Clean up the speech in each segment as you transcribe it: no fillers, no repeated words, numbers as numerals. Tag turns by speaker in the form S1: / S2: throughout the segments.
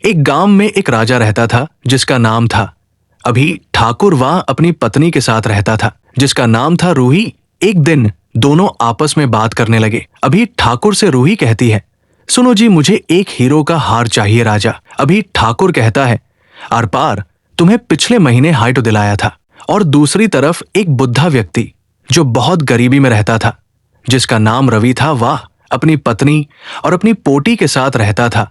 S1: एक गांव में एक राजा रहता था जिसका नाम था अभी ठाकुर। वह अपनी पत्नी के साथ रहता था जिसका नाम था रूही। एक दिन दोनों आपस में बात करने लगे। अभी ठाकुर से रूही कहती है, सुनो जी, मुझे एक हीरो का हार चाहिए राजा। अभी ठाकुर कहता है, आर पार तुम्हें पिछले महीने हाइट दिलाया था। और दूसरी तरफ एक बुढ़ा व्यक्ति जो बहुत गरीबी में रहता था जिसका नाम रवि था, वह अपनी पत्नी और अपनी पोती के साथ रहता था।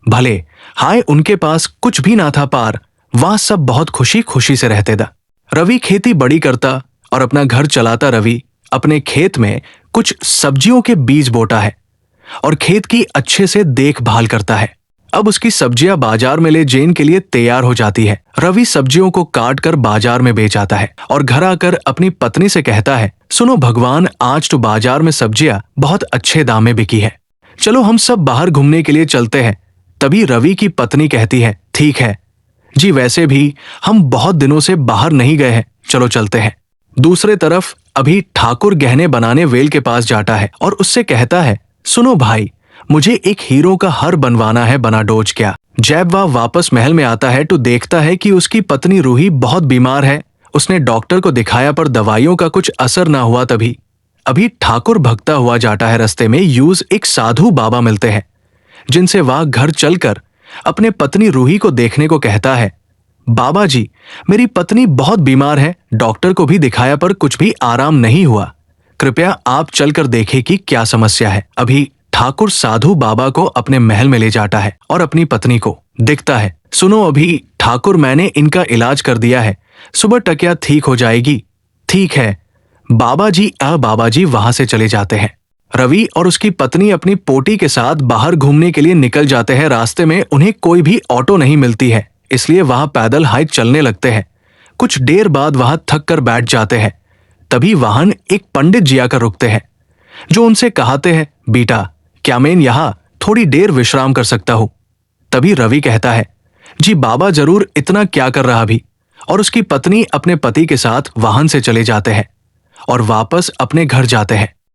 S1: भले हाय उनके पास कुछ भी ना था, पार वह सब बहुत खुशी खुशी से रहते था। रवि खेती बड़ी करता और अपना घर चलाता। रवि अपने खेत में कुछ सब्जियों के बीज बोता है और खेत की अच्छे से देखभाल करता है। अब उसकी सब्जियां बाजार में ले जाने के लिए तैयार हो जाती है। रवि सब्जियों को काट कर बाजार में बेच आता है और घर आकर अपनी पत्नी से कहता है, सुनो भगवान, आज तो बाजार में सब्जियां बहुत अच्छे दाम में बिकी है, चलो हम सब बाहर घूमने के लिए चलते हैं। तभी रवि की पत्नी कहती है, ठीक है जी, वैसे भी हम बहुत दिनों से बाहर नहीं गए हैं, चलो चलते हैं। दूसरे तरफ अभी ठाकुर गहने बनाने वेल के पास जाता है और उससे कहता है, सुनो भाई, मुझे एक हीरो का हार बनवाना है, बना डोज क्या। जब वह वापस महल में आता है तो देखता है कि उसकी पत्नी रूही बहुत बीमार है। उसने डॉक्टर को दिखाया पर दवाइयों का कुछ असर ना हुआ। तभी अभी ठाकुर भगता हुआ जाता है। रास्ते में यूज एक साधु बाबा मिलते हैं जिनसे वह घर चलकर अपने पत्नी रूही को देखने को कहता है, बाबा जी, मेरी पत्नी बहुत बीमार है, डॉक्टर को भी दिखाया पर कुछ भी आराम नहीं हुआ, कृपया आप चलकर देखें कि क्या समस्या है। अभी ठाकुर साधु बाबा को अपने महल में ले जाता है और अपनी पत्नी को दिखता है, सुनो अभी ठाकुर, मैंने इनका इलाज कर दिया है, सुबह तक या ठीक हो जाएगी। ठीक है बाबा जी वहां से चले जाते हैं। रवि और उसकी पत्नी अपनी पोती के साथ बाहर घूमने के लिए निकल जाते हैं। रास्ते में उन्हें कोई भी ऑटो नहीं मिलती है, इसलिए वहां पैदल हाइट चलने लगते हैं। कुछ देर बाद वहां थक कर बैठ जाते हैं। तभी वाहन एक पंडित जी आकर रुकते हैं जो उनसे कहते हैं, बेटा, क्या मैं यहाँ थोड़ी देर विश्राम कर सकता हूँ। तभी रवि कहता है, जी बाबा जरूर, इतना क्या कर रहा भी। और उसकी पत्नी अपने पति के साथ वाहन से चले जाते हैं और वापस अपने घर जाते हैं।